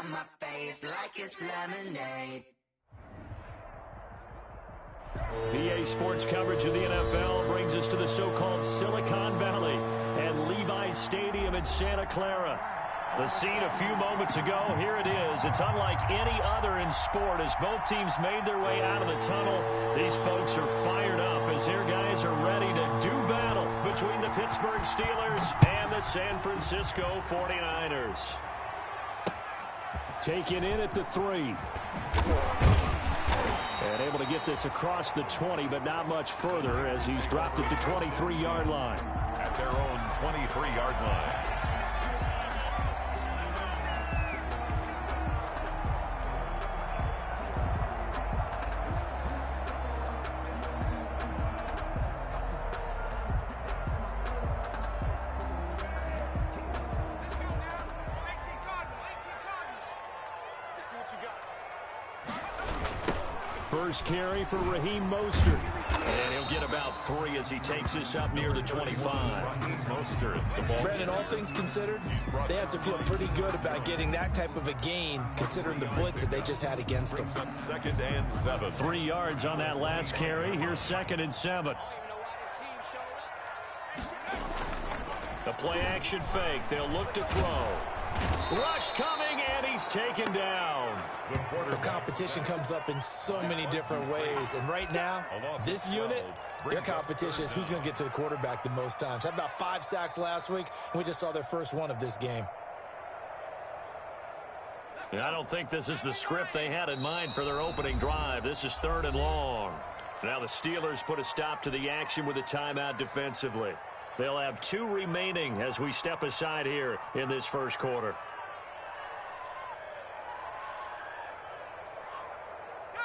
on my face like it's lemonade. PA Sports coverage of the NFL brings us to the so-called Silicon Valley and Levi's Stadium in Santa Clara. The scene a few moments ago, here it is. It's unlike any other in sport as both teams made their way out of the tunnel. These folks are fired up as their guys are ready to do battle between the Pittsburgh Steelers and the San Francisco 49ers. Taken in at the 3. And able to get this across the 20, but not much further as he's dropped it to 23-yard line. At their own 23-yard line. First carry for Raheem Mostert. And he'll get about 3 as he takes this up near the 25. Brandon, all things considered, they have to feel pretty good about getting that type of a gain considering the blitz that they just had against them. 2nd and 7. 3 yards on that last carry. Here's 2nd and 7. The play action fake. They'll look to throw. Rush coming, and he's taken down. The competition comes up in so many different ways, and right now, this unit, their competition is who's going to get to the quarterback the most times. Had about 5 sacks last week, and we just saw their first one of this game. And I don't think this is the script they had in mind for their opening drive. This is 3rd and long. Now the Steelers put a stop to the action with a timeout defensively. They'll have 2 remaining as we step aside here in this first quarter.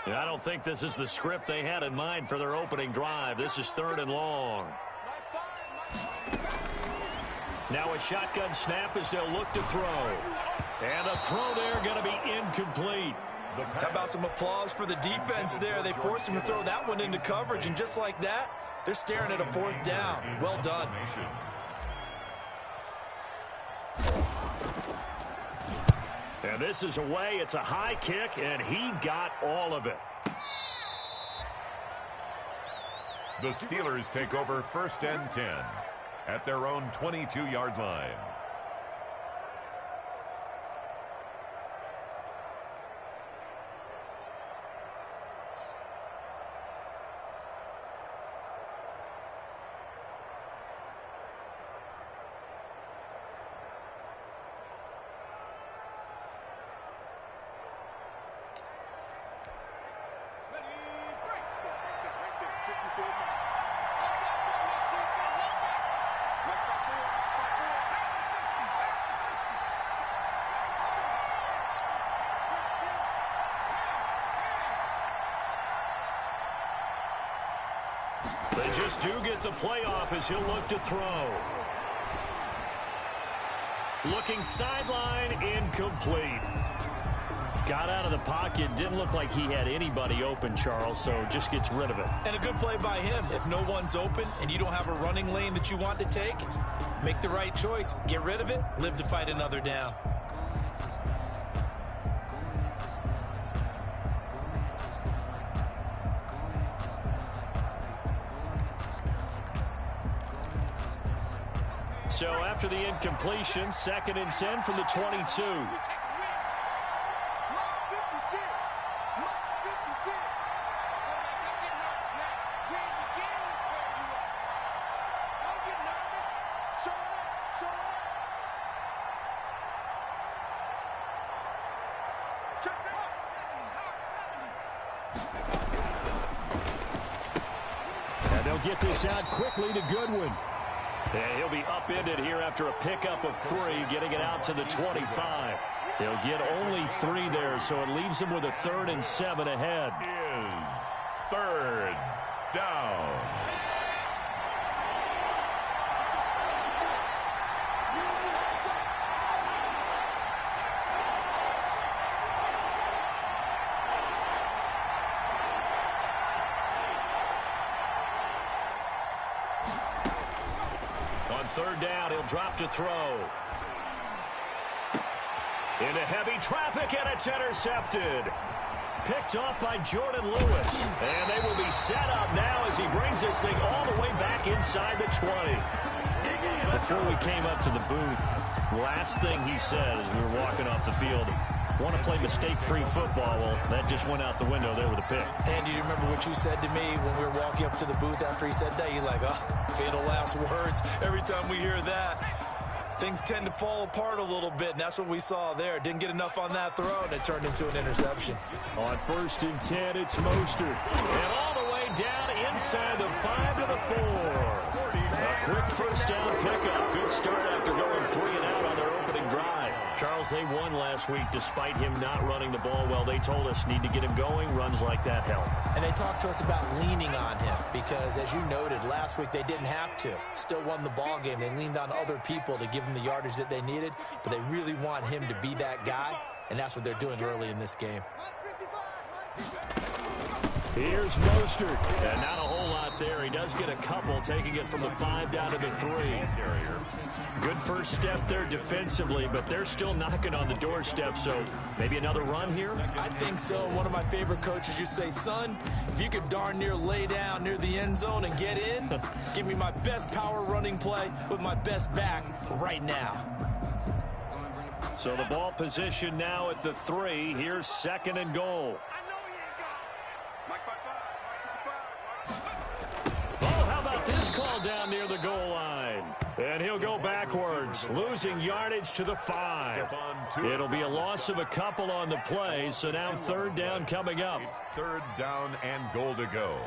And I don't think this is the script they had in mind for their opening drive. This is 3rd and long. Now a shotgun snap as they'll look to throw. And a throw there going to be incomplete. How about some applause for the defense there? They forced him to throw that one into coverage, and just like that, they're staring at a 4th down. Well done. And this is away. It's a high kick, and he got all of it. The Steelers take over 1st and 10 at their own 22-yard line. They just do get the playoff as he'll look to throw. Looking sideline, incomplete. Got out of the pocket, didn't look like he had anybody open, Charles, so just gets rid of it. And a good play by him. If no one's open and you don't have a running lane that you want to take, make the right choice. Get rid of it, live to fight another down. So after the incompletion, 2nd and 10 from the 22. And they'll get this out quickly to Goodwin. And he'll be upended here after a pickup of 3, getting it out to the 25. He'll get only 3 there, so it leaves him with a 3rd and 7 ahead. Is 3rd down. On 3rd down, he'll drop to throw. Into heavy traffic, and it's intercepted. Picked off by Jordan Lewis. And they will be set up now as he brings this thing all the way back inside the 20. Before we came up to the booth, last thing he said as we were walking off the field, want to play mistake-free football. Well, that just went out the window there with a pick. Andy, do you remember what you said to me when we were walking up to the booth after he said that? You're like, oh, fatal last words. Every time we hear that, things tend to fall apart a little bit, and that's what we saw there. Didn't get enough on that throw, and it turned into an interception. On 1st and 10, it's Mostert. And all the way down inside the 5 to the 4. A quick first down pickup. Good start after going 3 and out on their opening drive. Charles, they won last week despite him not running the ball well. They told us need to get him going. Runs like that help. And they talked to us about leaning on him because, as you noted, last week they didn't have to. Still won the ball game. They leaned on other people to give them the yardage that they needed, but they really want him to be that guy, and that's what they're doing early in this game. Here's Mostert. And not a whole lot there. He does get a couple, taking it from the 5 down to the 3. Good first step there defensively, but they're still knocking on the doorstep, so maybe another run here? I think so. One of my favorite coaches used to say, son, if you could darn near lay down near the end zone and get in, give me my best power running play with my best back right now. So the ball position now at the 3. Here's 2nd and goal. Oh, how about this call down near the goal line? And he'll go backwards, losing yardage to the 5. It'll be a loss of a couple on the play, so now 3rd down coming up. It's 3rd down and goal to go.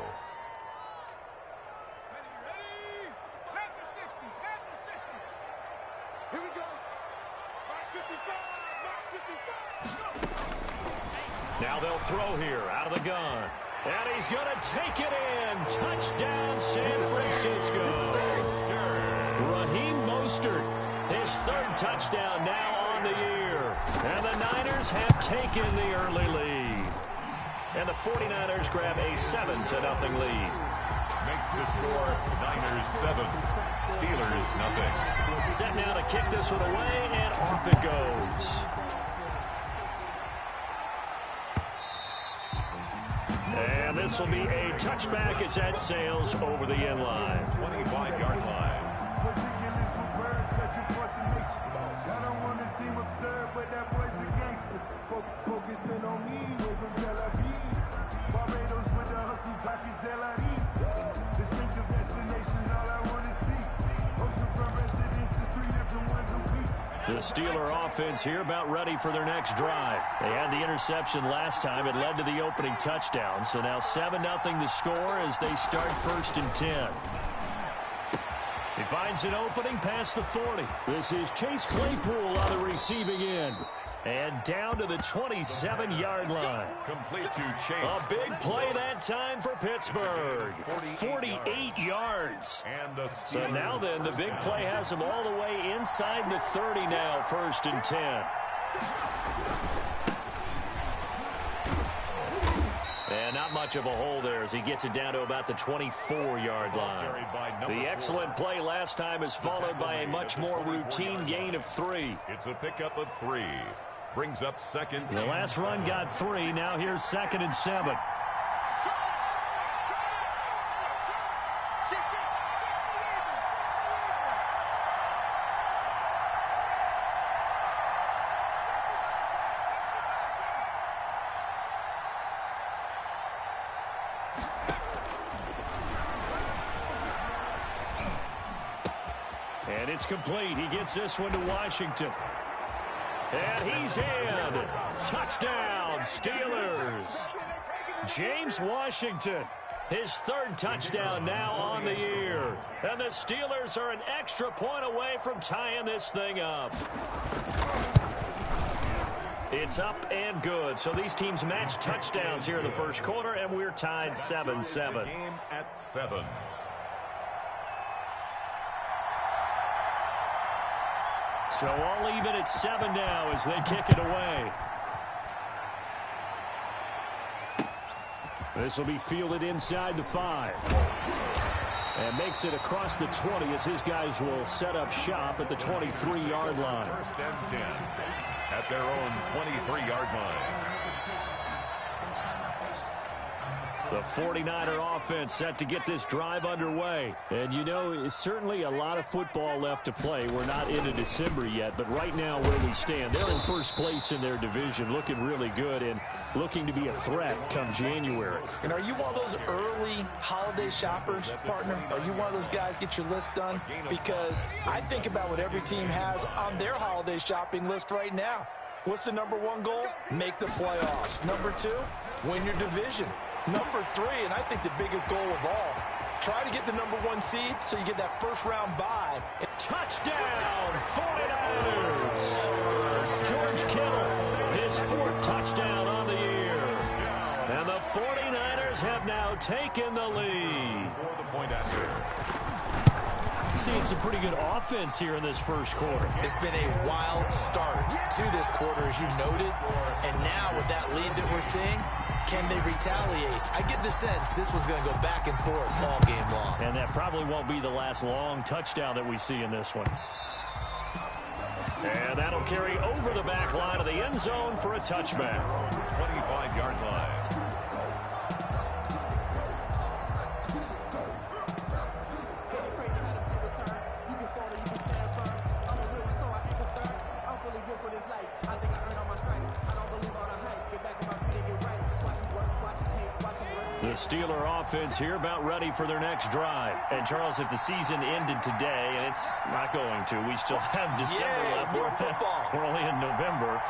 Now they'll throw here out of the gun. And he's going to take it in. Touchdown, San Francisco. Raheem Mostert, his 3rd touchdown now on the year. And the Niners have taken the early lead. And the 49ers grab a 7-0 lead. Makes the score Niners 7, Steelers nothing. Set now to kick this one away, and off it goes. And this will be a touchback as that sails over the end line. 25-yard line. I don't want to seem absurd, but that boy's a gangster. Focusing on me, way from Tel Aviv. Barbados with the hustle, pockets LREs. Distinctive destinations, all I want to see. Oceanfront residences, 3 different ones a week. The Steeler offense here about ready for their next drive. They had the interception last time. It led to the opening touchdown. So now 7-0 to score as they start 1st and 10. He finds an opening past the 40. This is Chase Claypool on the receiving end. And down to the 27-yard line. Complete to Chase. A big play that time for Pittsburgh. 48 yards. And so now then, the big play has him all the way inside the 30 now, 1st and 10. And not much of a hole there as he gets it down to about the 24-yard line. The excellent play last time is followed by a much more routine gain of 3. It's a pickup of 3. Brings up 2nd. The last run got 3. Now here's 2nd and 7. And it's complete. He gets this one to Washington. And he's in. Touchdown, Steelers. James Washington, his 3rd touchdown now on the year. And the Steelers are an extra point away from tying this thing up. It's up and good. So these teams match touchdowns here in the 1st quarter, and we're tied 7-7. Game at 7. So all even at 7 now as they kick it away. This will be fielded inside the 5. And makes it across the 20 as his guys will set up shop at the 23-yard line. 1st and 10. at their own 23-yard line. The 49er offense set to get this drive underway. And, you know, it's certainly a lot of football left to play. We're not into December yet, but right now where we stand, they're in first place in their division, looking really good and looking to be a threat come January. And are you one of those early holiday shoppers, partner? Are you one of those guys get your list done? Because I think about what every team has on their holiday shopping list right now. What's the number one goal? Make the playoffs. Number two, win your division. Number three, and I think the biggest goal of all, try to get the number one seed so you get that first-round bye. Touchdown, 49ers! George Kittle, his fourth touchdown on the year. And the 49ers have now taken the lead. For the point after. Seeing some pretty good offense here in this first quarter. It's been a wild start to this quarter, as you noted. And now with that lead that we're seeing, can they retaliate? I get the sense this one's going to go back and forth all game long. And that probably won't be the last long touchdown that we see in this one. And that'll carry over the back line of the end zone for a touchback. 25-yard line. The Steeler offense here about ready for their next drive. And, Charles, if the season ended today, and it's not going to, we still have December left. More football. We're only in November.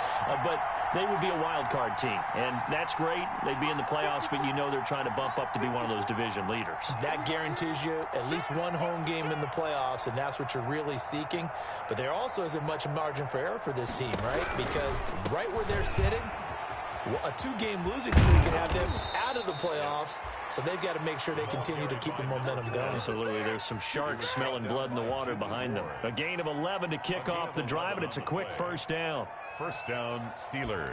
But they would be a wild card team. And that's great. They'd be in the playoffs, but you know they're trying to bump up to be one of those division leaders. That guarantees you at least one home game in the playoffs, and that's what you're really seeking. But there also isn't much margin for error for this team, right? Because right where they're sitting, a two-game losing streak can have them out of the playoffs, so they've got to make sure they continue to keep the momentum going. Absolutely. There's some sharks smelling blood in the water behind them. A gain of 11 to kick off the drive, and it's a quick first down. First down, Steelers.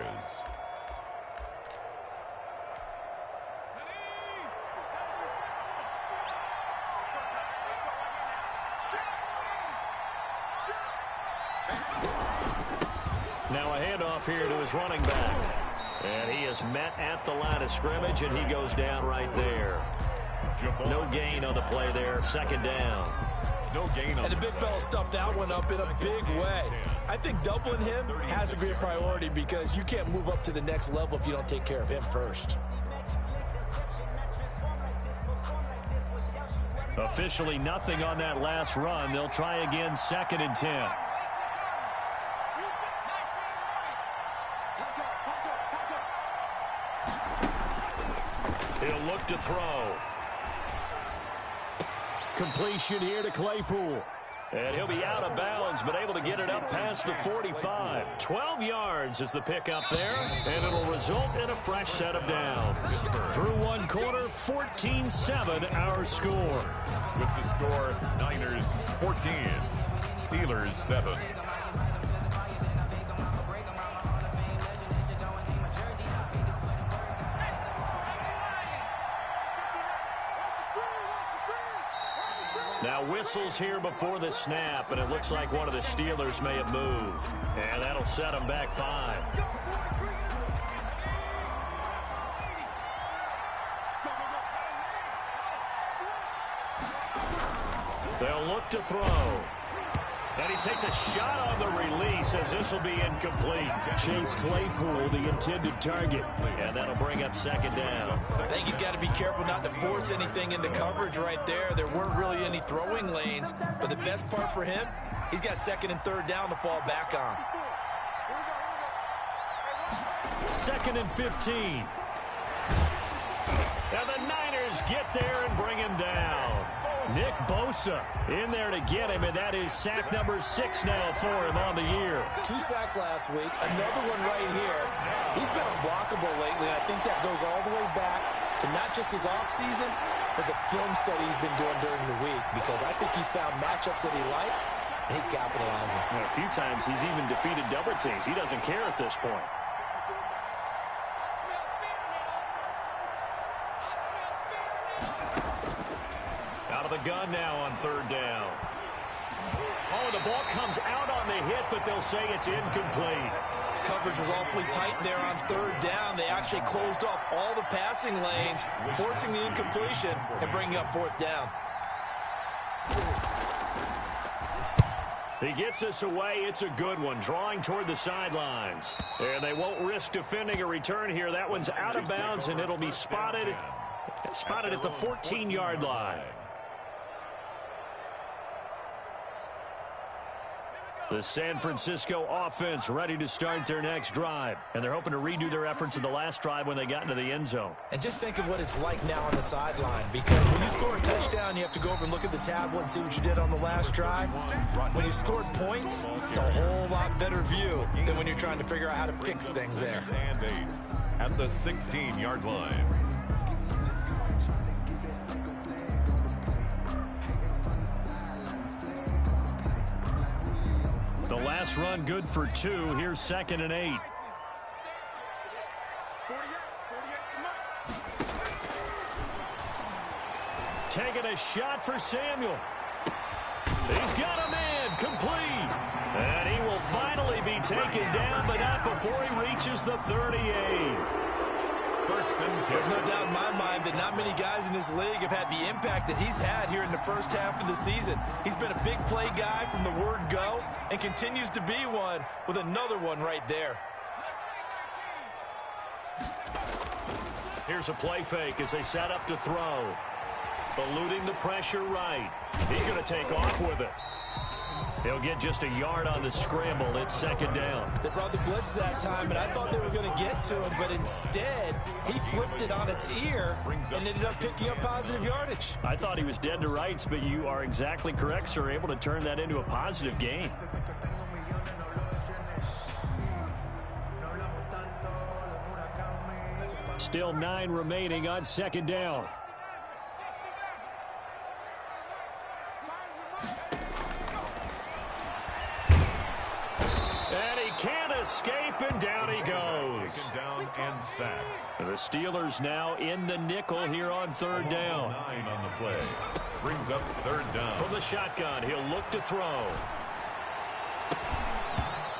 Now a handoff here to his running back. And he is met at the line of scrimmage, and he goes down right there. No gain on the play there. Second down. No gain on. And the big fella stuffed that one up in a big way. I think doubling him has to be a priority because you can't move up to the next level if you don't take care of him first. Officially nothing on that last run. They'll try again, 2nd and 10. He'll look to throw. Completion here to Claypool. And he'll be out of bounds, but able to get it up past the 45. 12 yards is the pickup there, and it'll result in a fresh set of downs. Through one quarter, 14-7 our score. With the score, Niners 14, Steelers 7. Now whistles here before the snap, and it looks like one of the Steelers may have moved. And that'll set them back 5. They'll look to throw. And he takes a shot on the release as this will be incomplete. Chase Claypool, the intended target. And that'll bring up 2nd down. I think he's got to be careful not to force anything into coverage right there. There weren't really any throwing lanes, but the best part for him, he's got 2nd and 3rd down to fall back on. 2nd and 15. And the Niners get there and bring him down. Nick Bosa in there to get him, and that is sack number 6 now for him on the year. 2 sacks last week, another one right here. He's been unblockable lately, and I think that goes all the way back to not just his offseason, but the film study he's been doing during the week, because I think he's found matchups that he likes, and he's capitalizing. And a few times he's even defeated double teams. He doesn't care at this point. Out of the gun now on 3rd down. Oh, the ball comes out on the hit, but they'll say it's incomplete. coverage was awfully tight there on third down. They actually closed off all the passing lanes, forcing the incompletion and bringing up fourth down. He gets us away. It's a good one, drawing toward the sidelines. And they won't risk defending a return here. That one's out of bounds, and it'll be spotted at the 14-yard line. The San Francisco offense ready to start their next drive. And they're hoping to redo their efforts in the last drive when they got into the end zone. And just think of what it's like now on the sideline, because when you score a touchdown, you have to go over and look at the tablet and see what you did on the last drive. When you scored points, it's a whole lot better view than when you're trying to figure out how to fix things there. And 8 at the 16-yard line. The last run good for 2. Here's 2nd and 8. Taking a shot for Samuel. He's got a man complete. And he will finally be taken down, but not before he reaches the 38. First and 10. There's no doubt in my mind that not many guys in this league have had the impact that he's had here in the first half of the season. He's been a big play guy from the word go and continues to be one with another one right there. Here's a play fake as they set up to throw. Eluding the pressure right. He's going to take off with it. He'll get just a yard on the scramble. It's 2nd down. They brought the blitz that time, and I thought they were going to get to him, but instead, he flipped it on its ear and ended up picking up positive yardage. I thought he was dead to rights, but you are exactly correct, sir. Able to turn that into a positive gain. Still 9 remaining on 2nd down. And he can't escape, and down he goes. Taken down and sacked. The Steelers now in the nickel here on 3rd down. 9 on the play. Brings up 3rd down. From the shotgun, he'll look to throw.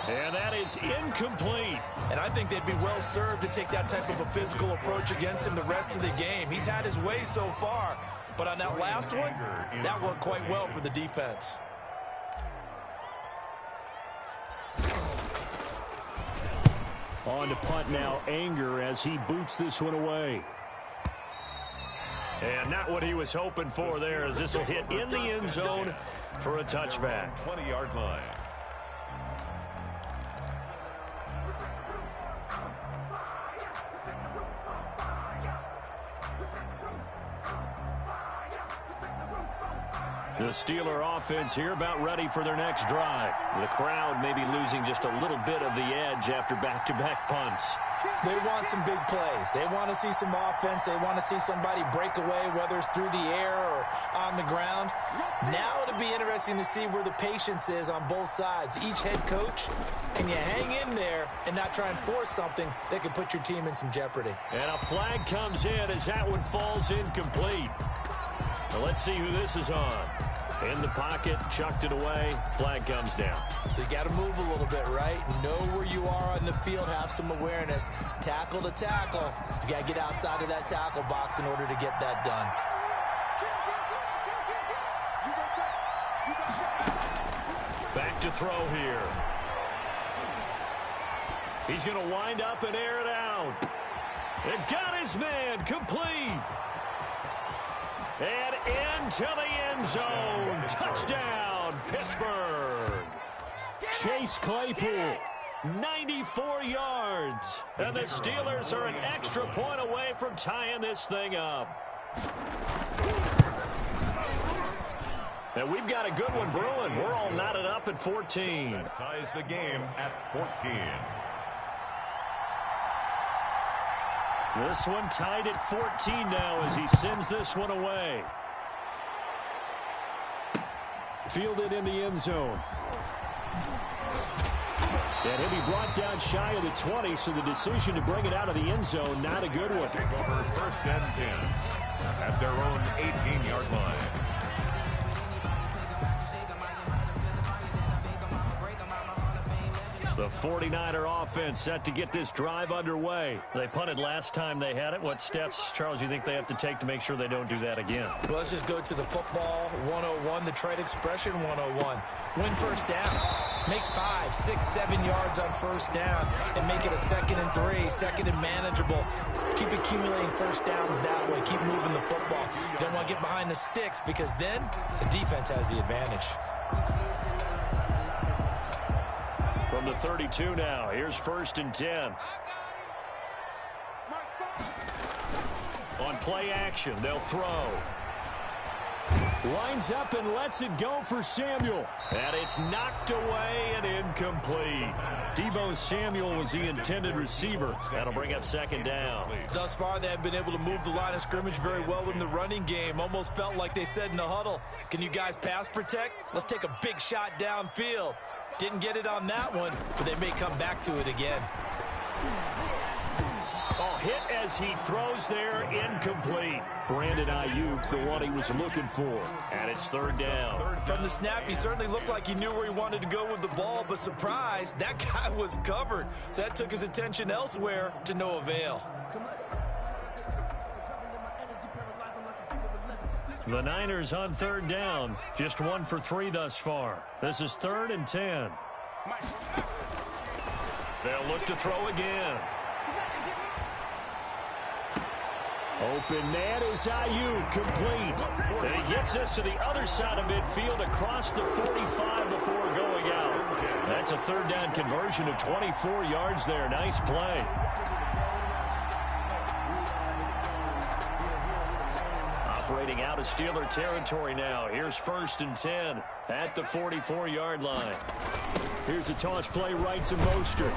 And that is incomplete. And I think they'd be well served to take that type of a physical approach against him the rest of the game. He's had his way so far, but on that last one, that worked quite well for the defense. On to punt now, Anger, as he boots this one away. And not what he was hoping for there, as this will hit in the end zone for a touchback. 20-yard line. The Steeler offense here about ready for their next drive. The crowd maybe losing just a little bit of the edge after back-to-back punts. They want some big plays. They want to see some offense. They want to see somebody break away, whether it's through the air or on the ground. Now it'll be interesting to see where the patience is on both sides. Each head coach, can you hang in there and not try and force something that could put your team in some jeopardy? And a flag comes in as that one falls incomplete. Well, let's see who this is on. In the pocket, chucked it away, flag comes down. So you got to move a little bit, right? Know where you are on the field, have some awareness. Tackle to tackle. You got to get outside of that tackle box in order to get that done. Back to throw here. He's going to wind up and air it out. And got his man complete. And into the end zone. Touchdown, Pittsburgh. Chase Claypool, 94 yards. And the Steelers are an extra point away from tying this thing up. And we've got a good one brewing. We're all knotted up at 14. That ties the game at 14. This one tied at 14 now as he sends this one away. Fielded in the end zone. And he'll be brought down shy of the 20, so the decision to bring it out of the end zone, not a good one. Take over 1st and 10 at their own 18-yard line. The 49er offense set to get this drive underway. They punted last time they had it. What steps, Charles, do you think they have to take to make sure they don't do that again? Well, let's just go to the football 101, the trade expression 101. Win first down. Make 5, 6, 7 yards on first down and make it a 2nd and 3, 2nd and manageable. Keep accumulating first downs that way. Keep moving the football. You don't want to get behind the sticks because then the defense has the advantage. From the 32 now, here's 1st and 10. On play action, they'll throw. Lines up and lets it go for Samuel. And it's knocked away and incomplete. Deebo Samuel was the intended receiver. That'll bring up 2nd down. Thus far, they have been able to move the line of scrimmage very well in the running game. Almost felt like they said in the huddle, can you guys pass protect? Let's take a big shot downfield. Didn't get it on that one, but they may come back to it again. Oh, hit as he throws there, incomplete. Brandon Ayuk, the one he was looking for. And it's 3rd down. From the snap, he certainly looked like he knew where he wanted to go with the ball, but surprise, that guy was covered. So that took his attention elsewhere to no avail. The Niners on 3rd down. Just 1 for 3 thus far. This is 3rd and 10. They'll look to throw again. Open man is Ayuk, complete. And he gets us to the other side of midfield across the 45 before going out. That's a 3rd down conversion of 24 yards there. Nice play. Operating out of Steeler territory now. Here's 1st and 10 at the 44-yard line. Here's a toss play right to Mostert.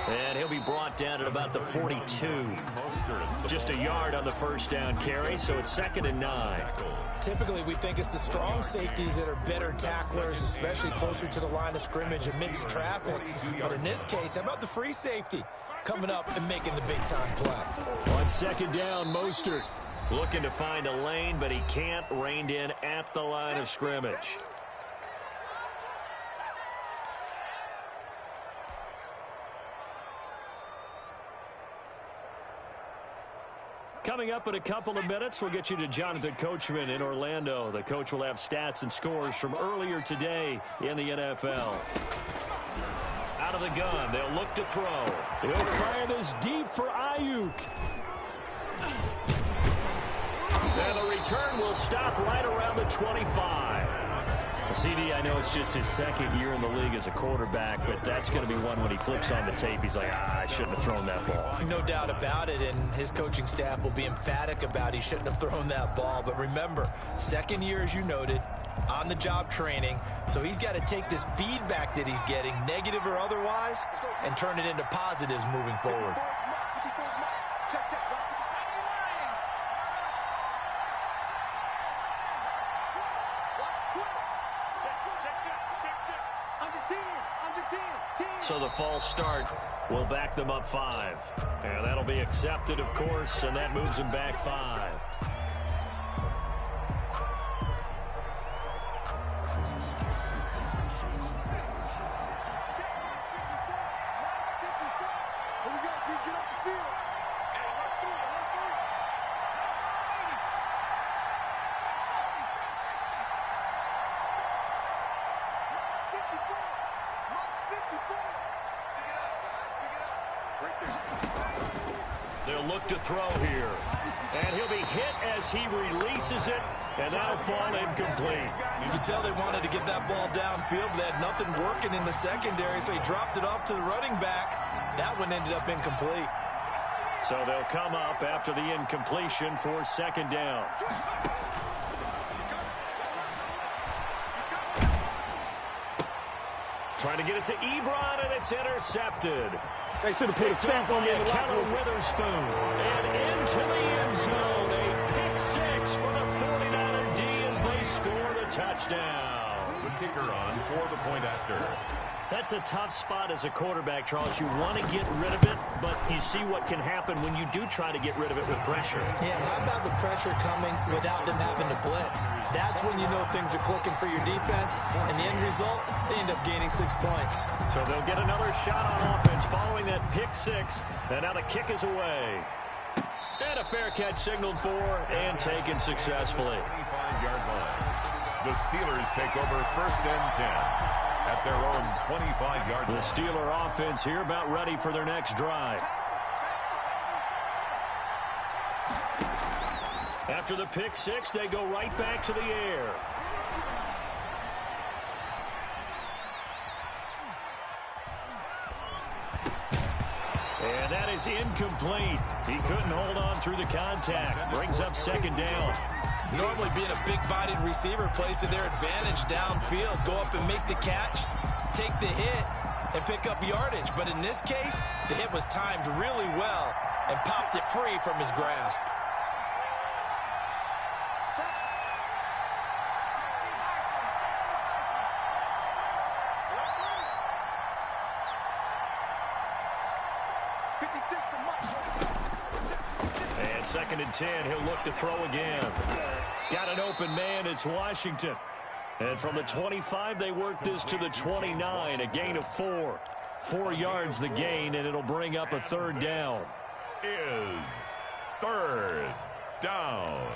And he'll be brought down at about the 42. Just a yard on the 1st down carry, so it's 2nd and 9. Typically, we think it's the strong safeties that are better tacklers, especially closer to the line of scrimmage amidst traffic. But in this case, how about the free safety coming up and making the big-time play? On 2nd down, Mostert looking to find a lane, but he can't. Reined in at the line of scrimmage. Coming up in a couple of minutes, we'll get you to Jonathan Coachman in Orlando. The coach will have stats and scores from earlier today in the NFL. Out of the gun, they'll look to throw. He'll fire this deep for Ayuk. And the return will stop right around the 25. CD, I know it's just his 2nd year in the league as a quarterback, but that's going to be one when he flips on the tape. He's like, I shouldn't have thrown that ball. No doubt about it, and his coaching staff will be emphatic about he shouldn't have thrown that ball. But remember, 2nd year, as you noted, on-the-job training, so he's got to take this feedback that he's getting, negative or otherwise, and turn it into positives moving forward. So the false start will back them up 5. And that'll be accepted, of course, and that moves them back 5. They'll look to throw here. And he'll be hit as he releases it, and that'll fall incomplete. You can tell they wanted to get that ball downfield, but they had nothing working in the secondary, so he dropped it off to the running back. That one ended up incomplete. So they'll come up after the incompletion for 2nd down. Trying to get it to Ebron, and it's intercepted. They should have put a stamp on the Keller Witherspoon. And into the end zone. A pick 6 for the 49er D as they score the touchdown. The kicker on for the point after. That's a tough spot as a quarterback, Charles. You want to get rid of it, but you see what can happen when you do try to get rid of it with pressure. Yeah, and how about the pressure coming without them having to blitz? That's when you know things are clicking for your defense, and the end result, they end up gaining 6 points. So they'll get another shot on offense following that pick six, and now the kick is away. And a fair catch signaled for and taken successfully. 25-yard line. The Steelers take over first and 10 at their own 25-yard line. The Steeler offense here about ready for their next drive. After the pick six, they go right back to the air. And that is incomplete. He couldn't hold on through the contact. Brings up second down. Normally being a big-bodied receiver plays to their advantage downfield. Go up and make the catch, take the hit, and pick up yardage. But in this case, the hit was timed really well and popped it free from his grasp. And second and 10, he'll look to throw again. Got an open man, it's Washington. And from the 25, they work this to the 29, a gain of 4. 4 yards the gain, and it'll bring up a third down. Is third down.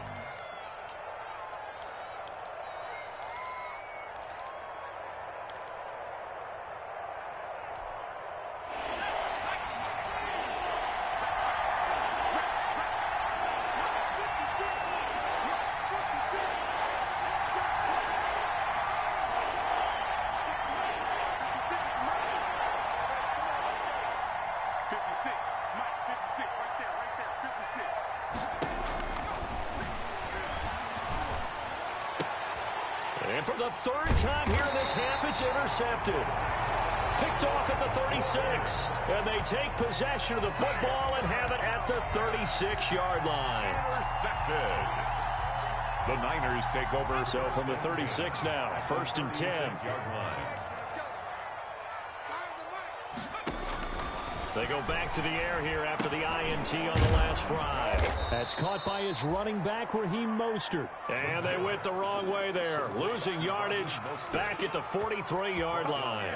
And for the third time here in this half, it's intercepted. Picked off at the 36. And they take possession of the football and have it at the 36-yard line. Intercepted. The Niners take over. So from the 36 now, first and 10. They go back to the air here after the INT on the last drive. That's caught by his running back, Raheem Mostert. And they went the wrong way there. Losing yardage back at the 43-yard line.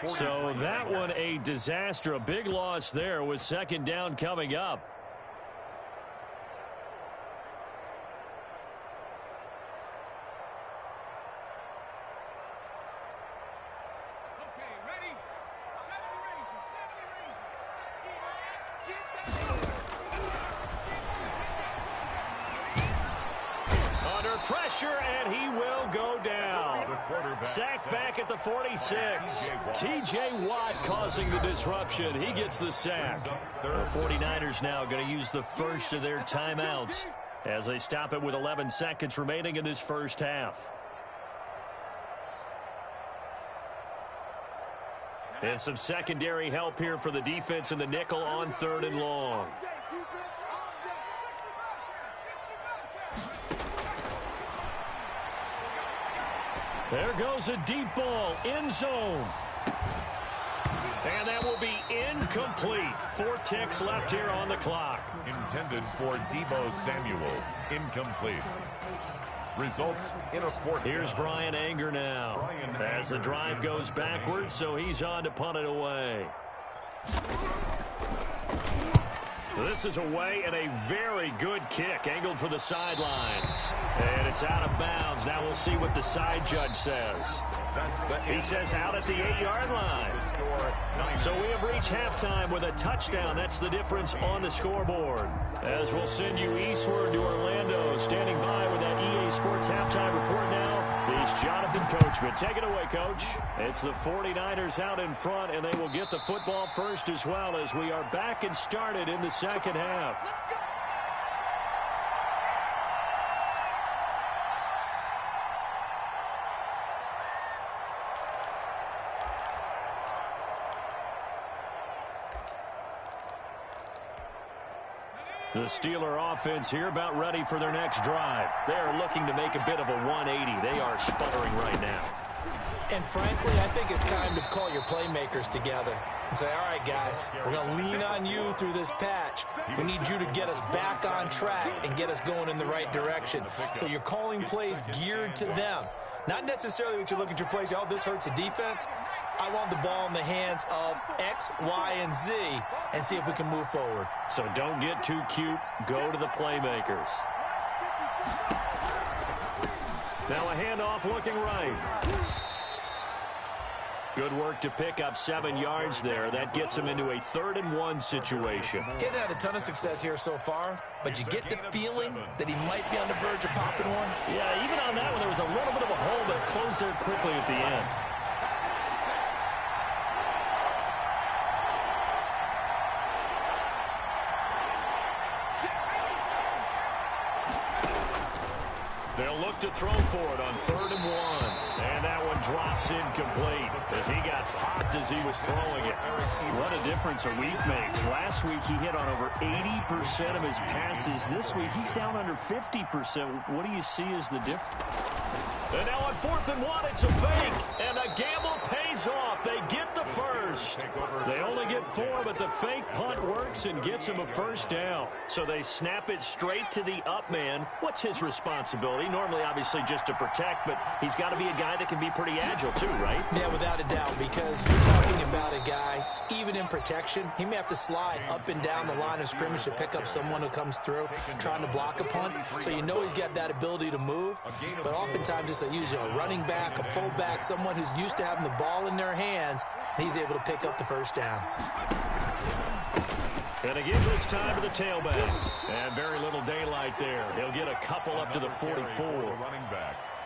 So that one a disaster. A big loss there with second down coming up. Pressure, and he will go down. Sacked back at the 46. T.J. Watt causing the disruption. He gets the sack. The 49ers now going to use the first of their timeouts as they stop it with 11 seconds remaining in this first half. And some secondary help here for the defense in the nickel on third and long. There goes a deep ball, end zone. And that will be incomplete. 4 ticks left here on the clock. Intended for Deebo Samuel. Incomplete. Results in a fourth. Here's Brian Anger now. As the drive goes backwards, so he's on to punt it away. So this is away and a very good kick angled for the sidelines. And it's out of bounds. Now we'll see what the side judge says. He says out at the 8-yard line. So we have reached halftime with a touchdown. That's the difference on the scoreboard. As we'll send you eastward to Orlando. Standing by with that EA Sports halftime report now is Jonathan Coachman. Take it away, Coach. It's the 49ers out in front, and they will get the football first as well as we are back and started in the second half. The Steeler offense here about ready for their next drive. They are looking to make a bit of a 180. They are sputtering right now. And frankly, I think it's time to call your playmakers together and say, all right, guys, we're going to lean on you through this patch. We need you to get us back on track and get us going in the right direction. So you're calling plays geared to them. Not necessarily what you look at your plays, oh, this hurts the defense. I want the ball in the hands of X, Y, and Z and see if we can move forward. So don't get too cute. Go to the playmakers. Now a handoff looking right. Good work to pick up 7 yards there. That gets him into a 3rd-and-1 situation. He hasn't had a ton of success here so far, but you get the feeling that he might be on the verge of popping one. Yeah, even on that one, there was a little bit of a hole, but it closed there quickly at the end. They'll look to throw for it on 3rd and 1. And that one drops incomplete as he got popped as he was throwing it. What a difference a week makes. Last week he hit on over 80% of his passes. This week he's down under 50%. What do you see as the difference? And now on 4th and 1, it's a fake. And the gamble pays off. They get the first. They only get 4, but the fake punt works and gets him a first down. So they snap it straight to the up man. What's his responsibility? Normally, obviously, just to protect, but he's got to be a guy that can be pretty agile too, right? Yeah, without a doubt, because you're talking about a guy, even in protection, he may have to slide up and down the line of scrimmage to pick up someone who comes through trying to block a punt. So you know he's got that ability to move, but oftentimes it's usually a running back, a fullback, someone who's used to having the ball in their hands, and he's able to pick up the first down. And again this time to the tailback. And very little daylight there. He'll get a couple up to the 44.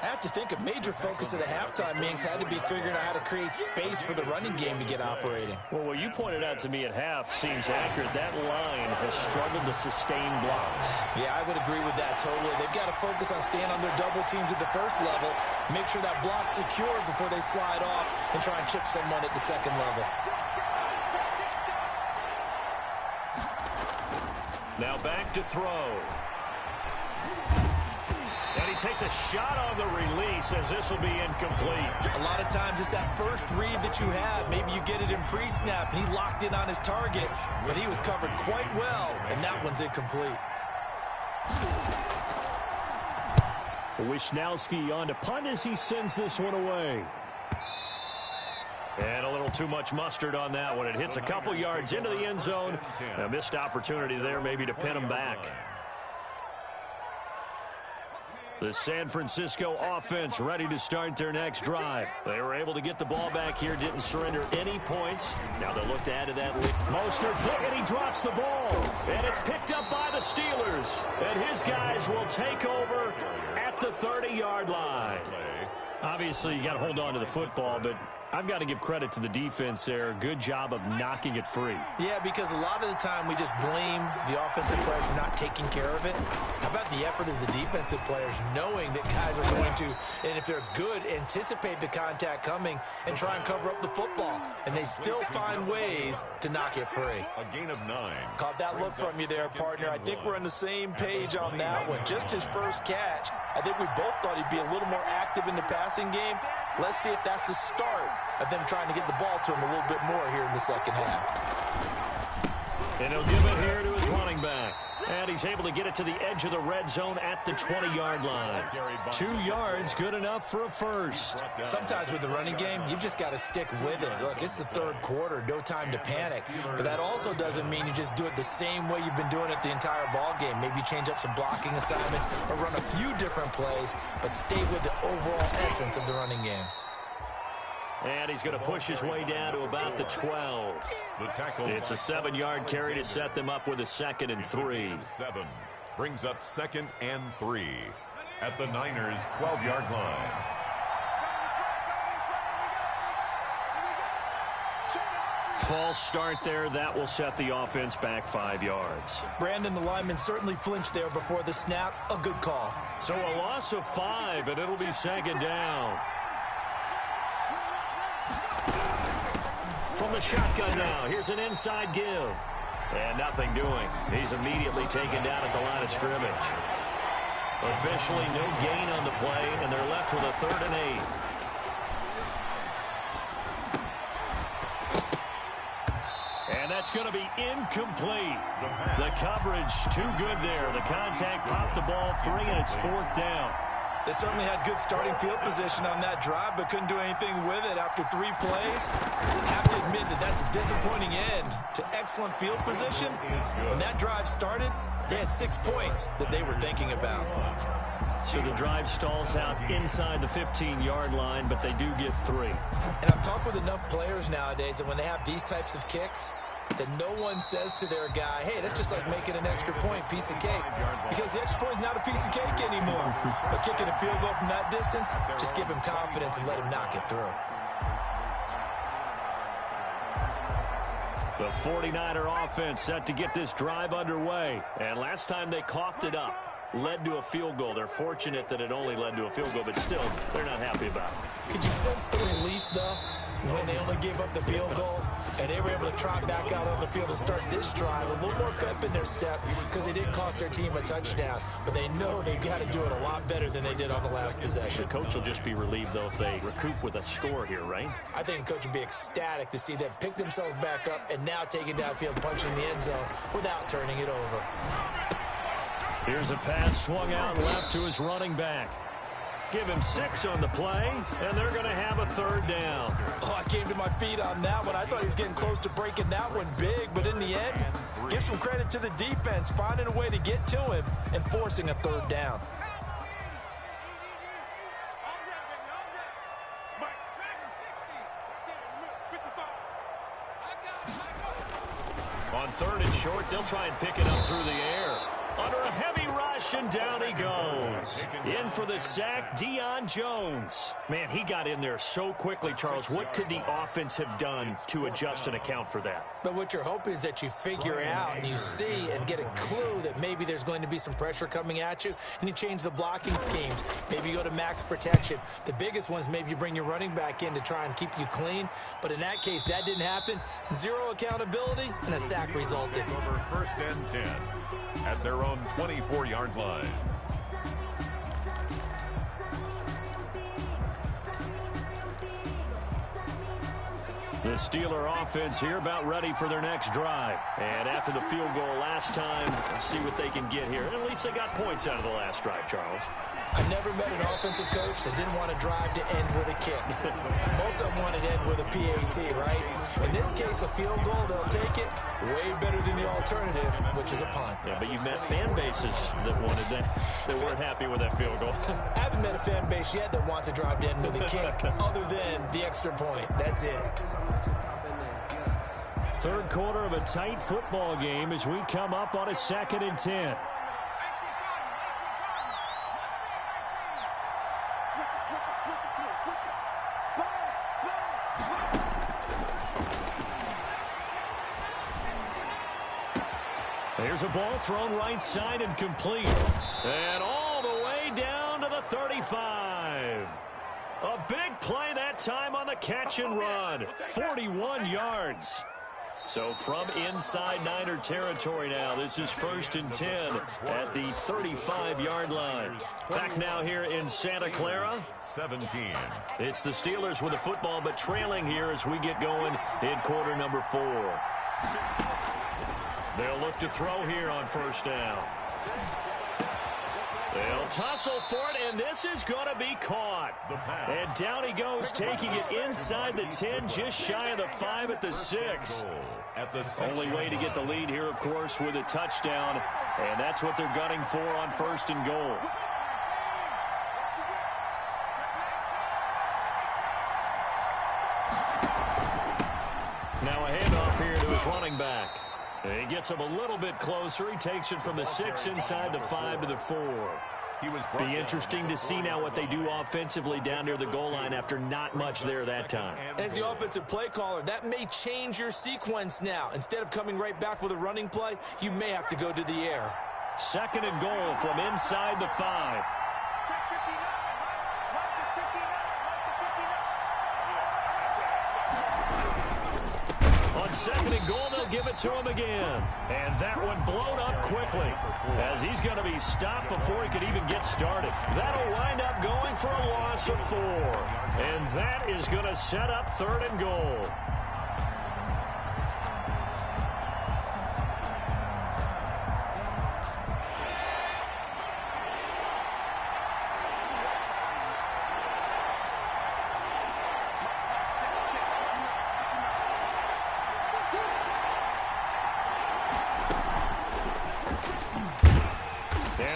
I have to think a major focus of the halftime meetings had to be figuring out how to create space for the running game to get operating. Well, what you pointed out to me at half seems accurate. That line has struggled to sustain blocks. Yeah, I would agree with that totally. They've got to focus on staying on their double teams at the first level, make sure that block's secured before they slide off and try and chip someone at the second level. Now back to throw. And he takes a shot on the release as this will be incomplete. A lot of times it's that first read that you have. Maybe you get it in pre-snap, and he locked in on his target, but he was covered quite well, and that one's incomplete. Wisnowski on to punt as he sends this one away. And a little too much mustard on that one. It hits a couple yards into the end zone. A missed opportunity there maybe to pin him back. The San Francisco offense ready to start their next drive. They were able to get the ball back here, didn't surrender any points. Now they'll look to add to that lead. Mostert hit, and he drops the ball. And it's picked up by the Steelers. And his guys will take over at the 30-yard line. Obviously, you got to hold on to the football, but I've got to give credit to the defense there. Good job of knocking it free. Yeah, because a lot of the time we just blame the offensive players for not taking care of it. How about the effort of the defensive players knowing that guys are going to, and if they're good, anticipate the contact coming and try and cover up the football. And they still find ways to knock it free. A gain of 9. Caught that look from you there, partner. I think we're on the same page on that one. Just his first catch. I think we both thought he'd be a little more active in the passing game. Let's see if that's the start of them trying to get the ball to him a little bit more here in the second half. And he'll give it here to his running back. And he's able to get it to the edge of the red zone at the 20-yard line. 2 yards, good enough for a first. Sometimes with the running game, you've just got to stick with it. Look, it's the third quarter, no time to panic. But that also doesn't mean you just do it the same way you've been doing it the entire ball game. Maybe change up some blocking assignments or run a few different plays, but stay with the overall essence of the running game. And he's going to push his way down to about the 12. It's a 7-yard carry to set them up with a 2nd and 3. 7 brings up 2nd and 3 at the Niners' 12-yard line. False start there. That will set the offense back 5 yards. Brandon, the lineman certainly flinched there before the snap. A good call. So a loss of 5, and it'll be 2nd down. From the shotgun now, here's an inside give. And nothing doing. He's immediately taken down at the line of scrimmage. Officially no gain on the play, and they're left with a 3rd and 8. going to be incomplete. The coverage too good there. The contact popped the ball free, and it's 4th down. They certainly had good starting field position on that drive, but couldn't do anything with it after 3 plays. I have to admit that that's a disappointing end to excellent field position. When that drive started, they had 6 points that they were thinking about. So the drive stalls out inside the 15-yard line, but they do get 3. And I've talked with enough players nowadays that when they have these types of kicks, that no one says to their guy, hey, that's just like making an extra point, piece of cake. Because the extra point is not a piece of cake anymore. But kicking a field goal from that distance, just give him confidence and let him knock it through. The 49er offense set to get this drive underway. And last time they coughed it up, led to a field goal. They're fortunate that it only led to a field goal, but still, they're not happy about it. Could you sense the relief, though, when they only gave up the field goal and they were able to trot back out on the field and start this drive? A little more pep in their step because they didn't cost their team a touchdown, but they know they've got to do it a lot better than they did on the last possession. The coach will just be relieved, though, if they recoup with a score here, right? I think the coach would be ecstatic to see them pick themselves back up and now take it downfield, punching the end zone without turning it over. Here's a pass swung out left to his running back. Give him 6 on the play, and they're going to have a 3rd down. Oh, I came to my feet on that one. I thought he was getting close to breaking that one big, but in the end, give some credit to the defense, finding a way to get to him and forcing a 3rd down. On 3rd and short, they'll try and pick it up through the air. Under a heavy rush, and down he goes. In for the sack, Deion Jones. Man, he got in there so quickly, Charles. What could the offense have done to adjust and account for that? But what you're hoping is that you figure out and you see and get a clue that maybe there's going to be some pressure coming at you, and you change the blocking schemes. Maybe you go to max protection. The biggest one is maybe you bring your running back in to try and keep you clean. But in that case, that didn't happen. 0 accountability, and a sack resulted. Over 1st and 10 at their own 24-yard line. The Steeler offense here about ready for their next drive. And after the field goal last time, let's see what they can get here. And at least they got points out of the last drive, Charles. I've never met an offensive coach that didn't want to drive to end with a kick. Most of them want to end with a PAT, right? In this case, a field goal, they'll take it way better than the alternative, which is a punt. Yeah, but you've met fan bases that wanted that, that weren't happy with that field goal. I haven't met a fan base yet that wants to drive to end with a kick, other than the extra point. That's it. 3rd quarter of a tight football game as we come up on a 2nd and 10. Here's a ball thrown right side and complete. And all the way down to the 35. A big play that time on the catch and run. 41 yards. So from inside Niner territory now, this is 1st and 10 at the 35-yard line. Back now here in Santa Clara. 17. It's the Steelers with the football, but trailing here as we get going in quarter number 4. They'll look to throw here on 1st down. They'll tussle for it, and this is going to be caught. And down he goes, taking it inside the 10, just shy of the 5 at the 6. Only way to get the lead here, of course, with a touchdown, and that's what they're gunning for on 1st and goal. Now a handoff here to his running back. And he gets him a little bit closer. He takes it from the 6 inside the 5 to the 4. Be interesting to see now what they do offensively down near the goal line after not much there that time. As the offensive play caller, that may change your sequence now. Instead of coming right back with a running play, you may have to go to the air. 2nd and goal from inside the 5. On 2nd and goal, they'll give it to him again. And that one blown up quickly as he's going to be stopped before he could even get started. That'll wind up going for a loss of 4. And that is going to set up 3rd and goal.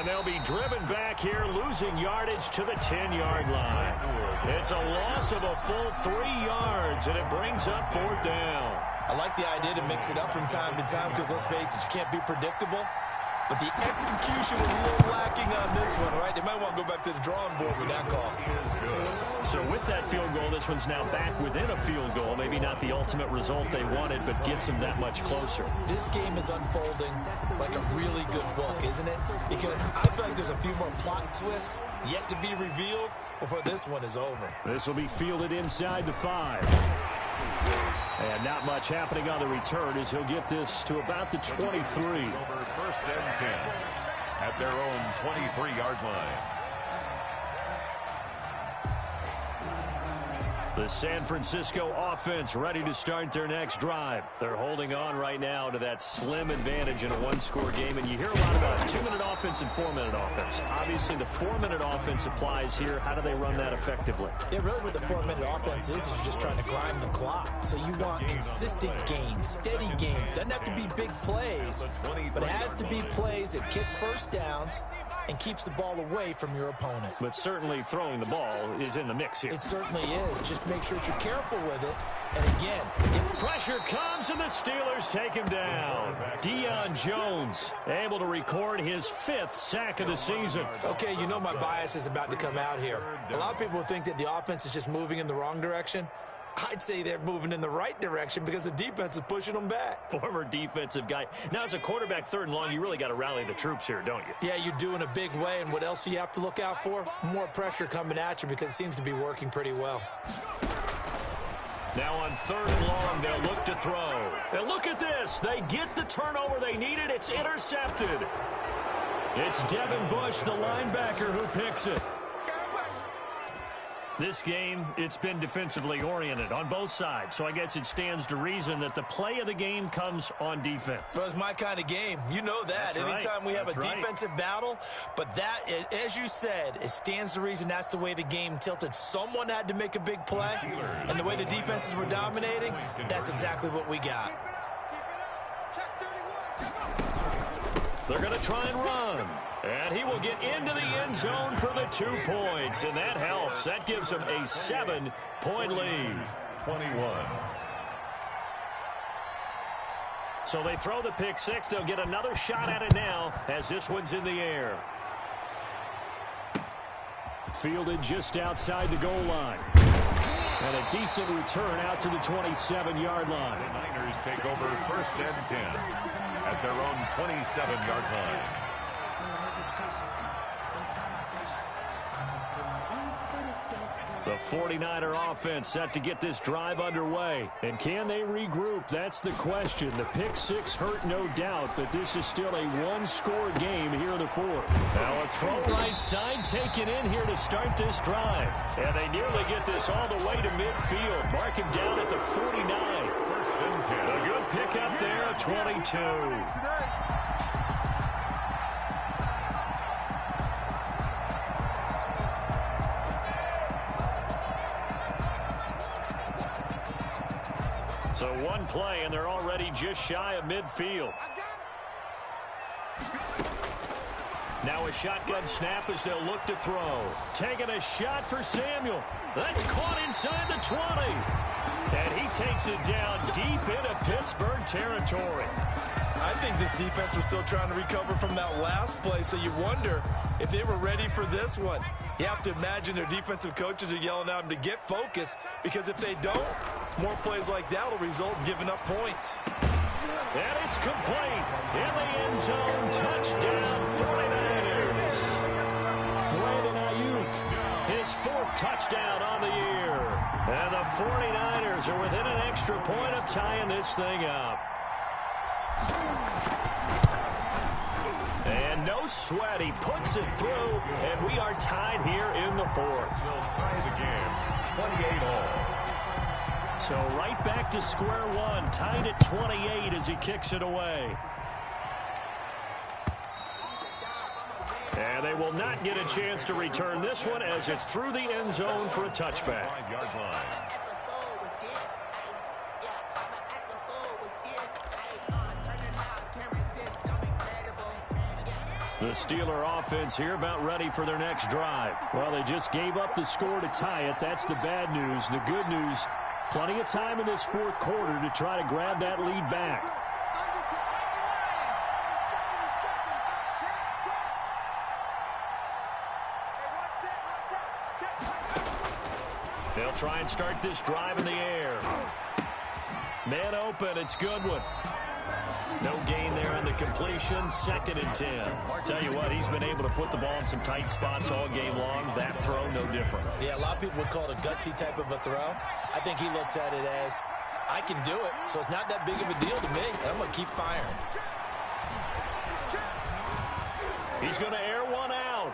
they'll be driven back here, losing yardage to the 10-yard line. It's a loss of a full 3 yards, and it brings up 4th down. I like the idea to mix it up from time to time because, let's face it, you can't be predictable. But the execution was a little lacking on this one, right? They might want to go back to the drawing board with that call. So with that field goal, this one's now back within a field goal. Maybe not the ultimate result they wanted, but gets them that much closer. This game is unfolding like a really good book, isn't it? Because I feel like there's a few more plot twists yet to be revealed before this one is over. This will be fielded inside the 5. And not much happening on the return as he'll get this to about the 23. Over 1st and 10 at their own 23-yard line. The San Francisco offense ready to start their next drive. They're holding on right now to that slim advantage in a one-score game. And you hear a lot about 2-minute offense and 4-minute offense. Obviously, the 4-minute offense applies here. How do they run that effectively? Yeah, really what the 4-minute offense is you're just trying to grind the clock. So you want consistent gains, steady gains. Doesn't have to be big plays, but it has to be plays that gets first downs and keeps the ball away from your opponent. But certainly throwing the ball is in the mix here. It certainly is. Just make sure that you're careful with it. And again, pressure comes and the Steelers take him down. Deion Jones able to record his 5th sack of the season. Okay, you know my bias is about to come out here. A lot of people think that the offense is just moving in the wrong direction. I'd say they're moving in the right direction because the defense is pushing them back. Former defensive guy. Now, as a quarterback 3rd and long, you really got to rally the troops here, don't you? Yeah, you do in a big way. And what else do you have to look out for? More pressure coming at you because it seems to be working pretty well. Now on 3rd and long, they'll look to throw. And look at this. They get the turnover they needed. It's intercepted. It's Devin Bush, the linebacker, who picks it. This game, it's been defensively oriented on both sides, so I guess it stands to reason that the play of the game comes on defense. So it's my kind of game. You know that. Anytime we have a defensive battle, but that, as you said, it stands to reason that's the way the game tilted. Someone had to make a big play, and the way the defenses were dominating, that's exactly what we got. They're going to try and run. And he will get into the end zone for the 2 points. And that helps. That gives him a 7-point lead. 21. So they throw the pick 6. They'll get another shot at it now as this one's in the air. Fielded just outside the goal line. And a decent return out to the 27-yard line. The Niners take over 1st and 10 at their own 27-yard line. The 49er offense set to get this drive underway. And can they regroup? That's the question. The pick 6 hurt, no doubt, but this is still a one-score game here in the 4th. Now a throw right side taken in here to start this drive. And they nearly get this all the way to midfield. Mark him down at the 49. 1st and 10. A good pick up there at 22. So one play, and they're already just shy of midfield. Now a shotgun snap as they'll look to throw. Taking a shot for Samuel. That's caught inside the 20. And he takes it down deep into Pittsburgh territory. I think this defense was still trying to recover from that last play, so you wonder if they were ready for this one. You have to imagine their defensive coaches are yelling at them to get focused, because if they don't, more plays like that will result in giving up points. And it's complete. In the end zone, touchdown 49ers. Brandon Ayuk, his 4th touchdown on the year. And the 49ers are within an extra point of tying this thing up. And no sweat, he puts it through, and we are tied here in the 4th. Will tie the game, 28 all. So right back to square one, tied at 28 as he kicks it away. And they will not get a chance to return this one as it's through the end zone for a touchback. 5-yard line. The Steeler offense here about ready for their next drive. Well, they just gave up the score to tie it. That's the bad news. The good news, plenty of time in this fourth quarter to try to grab that lead back. They'll try and start this drive in the air. Man open, it's Goodwin. No gain there on the completion, 2nd and 10. Tell you what, he's been able to put the ball in some tight spots all game long. That throw, no different. Yeah, a lot of people would call it a gutsy type of a throw. I think he looks at it as, I can do it, so it's not that big of a deal to me. I'm going to keep firing. He's going to air one out.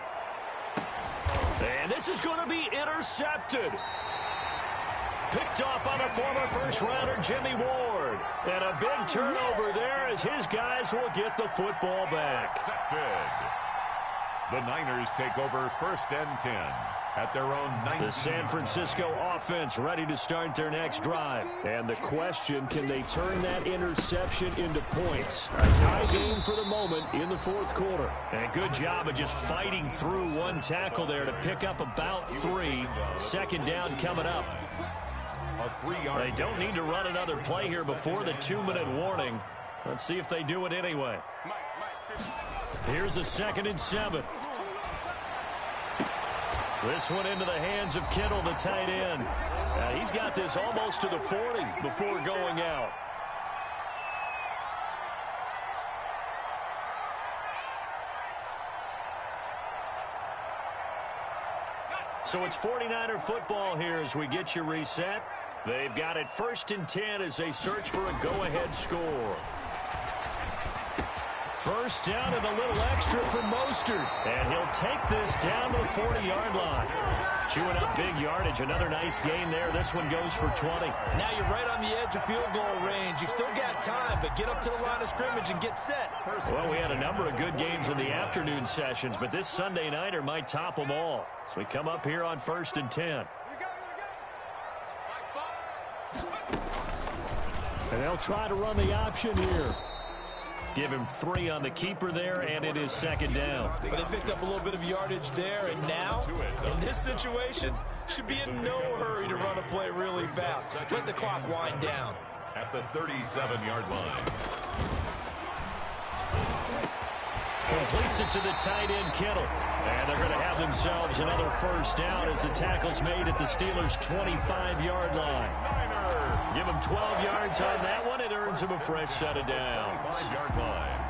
And this is going to be intercepted. Picked off on a former first-rounder, Jimmy Ward. And a big turnover there as his guys will get the football back. Accepted. The Niners take over 1st and 10 at their own 19. The San Francisco offense ready to start their next drive. And the question, can they turn that interception into points? A tie game for the moment in the fourth quarter. And good job of just fighting through one tackle there to pick up about 3. 2nd down coming up. They don't need to run another play here before the 2-minute warning. Let's see if they do it anyway. Here's a 2nd and 7. This one into the hands of Kittle, the tight end. He's got this almost to the 40 before going out. So it's 49er football here as we get you reset. They've got it 1st and 10 as they search for a go-ahead score. 1st down and a little extra for Mostert. And he'll take this down to the 40-yard line. Chewing up big yardage. Another nice gain there. This one goes for 20. Now you're right on the edge of field goal range. You've still got time, but get up to the line of scrimmage and get set. Well, we had a number of good games in the afternoon sessions, but this Sunday nighter might top them all. So we come up here on 1st and 10. And they'll try to run the option here. Give him 3 on the keeper there, and it is 2nd down. But they picked up a little bit of yardage there, and now, in this situation, should be in no hurry to run a play really fast. Let the clock wind down. At the 37-yard line. Completes it to the tight end, Kittle. And they're going to have themselves another 1st down as the tackle's made at the Steelers' 25-yard line. Give them 12 yards on that one. It earns them a fresh set of downs. 5-yard line.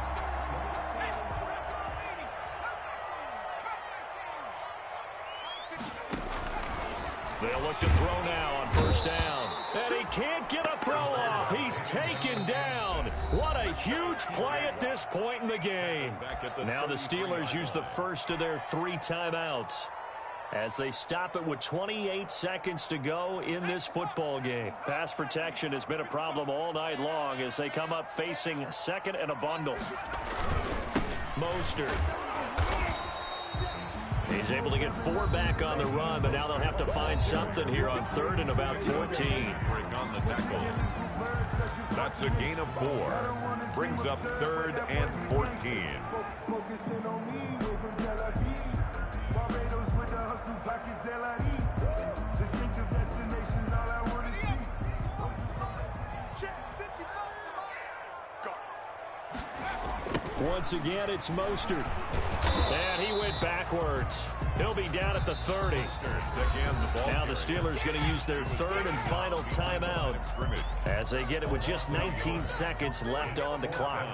They'll look to throw now on 1st down. And he can't get a throw off. He's taken down. What a huge play at this point in the game. Now the Steelers use the first of their 3 timeouts as they stop it with 28 seconds to go in this football game. Pass protection has been a problem all night long as they come up facing 2nd and a bundle. Mostert. He's able to get 4 back on the run, but now they'll have to find something here on 3rd and about 14. Break on the tackle. That's a gain of 4. Brings up 3rd and 14. Focusing on me, way from Tel Aviv. Barbados with the hustle, pockets LIDs. Distinctive destinations, all I want to see. Check 55. Once again, it's Mostert. And he went backwards. He'll be down at the 30. Now the Steelers going to use their 3rd and final timeout as they get it with just 19 seconds left on the clock.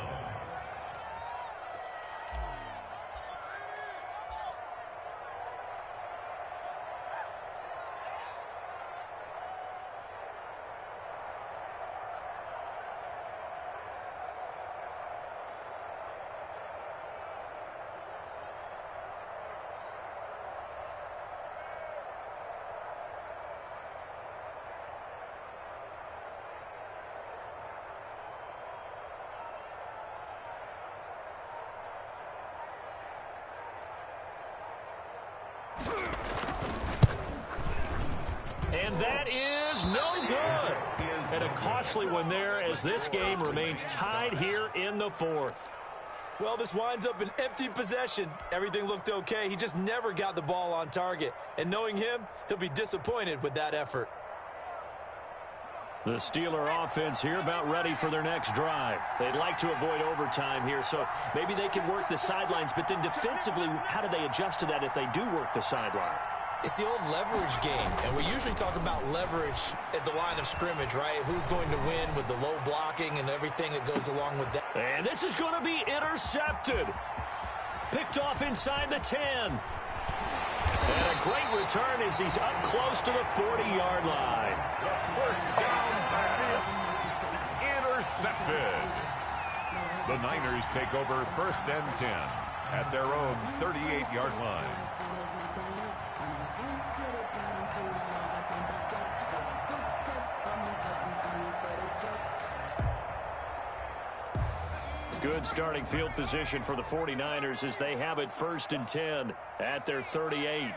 And that is no good. And a costly one there as this game remains tied here in the 4th. Well, this winds up an empty possession. Everything looked okay. He just never got the ball on target. And knowing him, he'll be disappointed with that effort. The Steeler offense here about ready for their next drive. They'd like to avoid overtime here, so maybe they can work the sidelines. But then defensively, how do they adjust to that if they do work the sideline? It's the old leverage game, and we usually talk about leverage at the line of scrimmage, right? Who's going to win with the low blocking and everything that goes along with that. And this is going to be intercepted. Picked off inside the 10. And a great return as he's up close to the 40-yard line. First down pass intercepted. The Niners take over first and 10 at their own 38-yard line. Good starting field position for the 49ers as they have it first and 10 at their 38.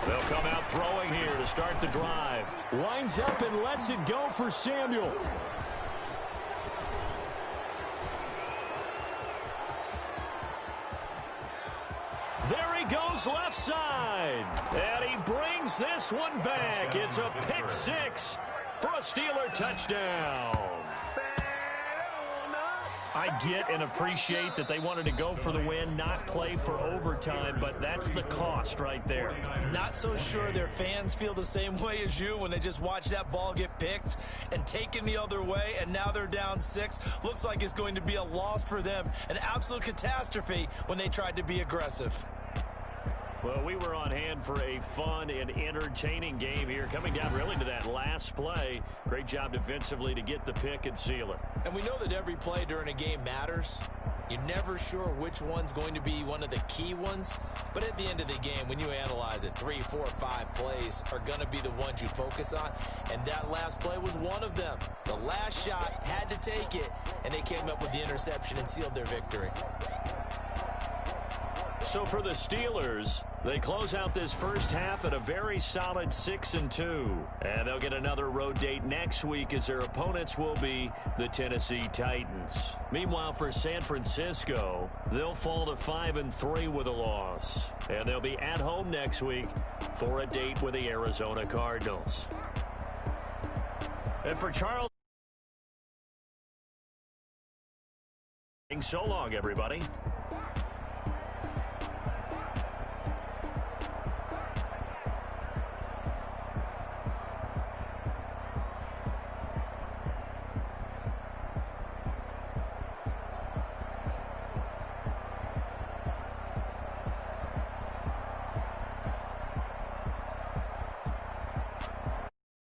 They'll come out throwing here to start the drive. Lines up and lets it go for Samuel. There he goes left side. And he brings this one back. It's a pick six for a Steeler touchdown. I get and appreciate that they wanted to go for the win, not play for overtime, but that's the cost right there. Not so sure their fans feel the same way as you when they just watch that ball get picked and taken the other way, and now they're down 6. Looks like it's going to be a loss for them, an absolute catastrophe when they tried to be aggressive. Well, we were on hand for a fun and entertaining game here, coming down really to that last play. Great job defensively to get the pick and seal it. And we know that every play during a game matters. You're never sure which one's going to be one of the key ones. But at the end of the game, when you analyze it, 3, 4, 5 plays are going to be the ones you focus on. And that last play was one of them. The last shot had to take it, and they came up with the interception and sealed their victory. So for the Steelers, they close out this first half at a very solid 6-2. And they'll get another road date next week as their opponents will be the Tennessee Titans. Meanwhile, for San Francisco, they'll fall to 5-3 with a loss. And they'll be at home next week for a date with the Arizona Cardinals. And for Charles, so long, everybody.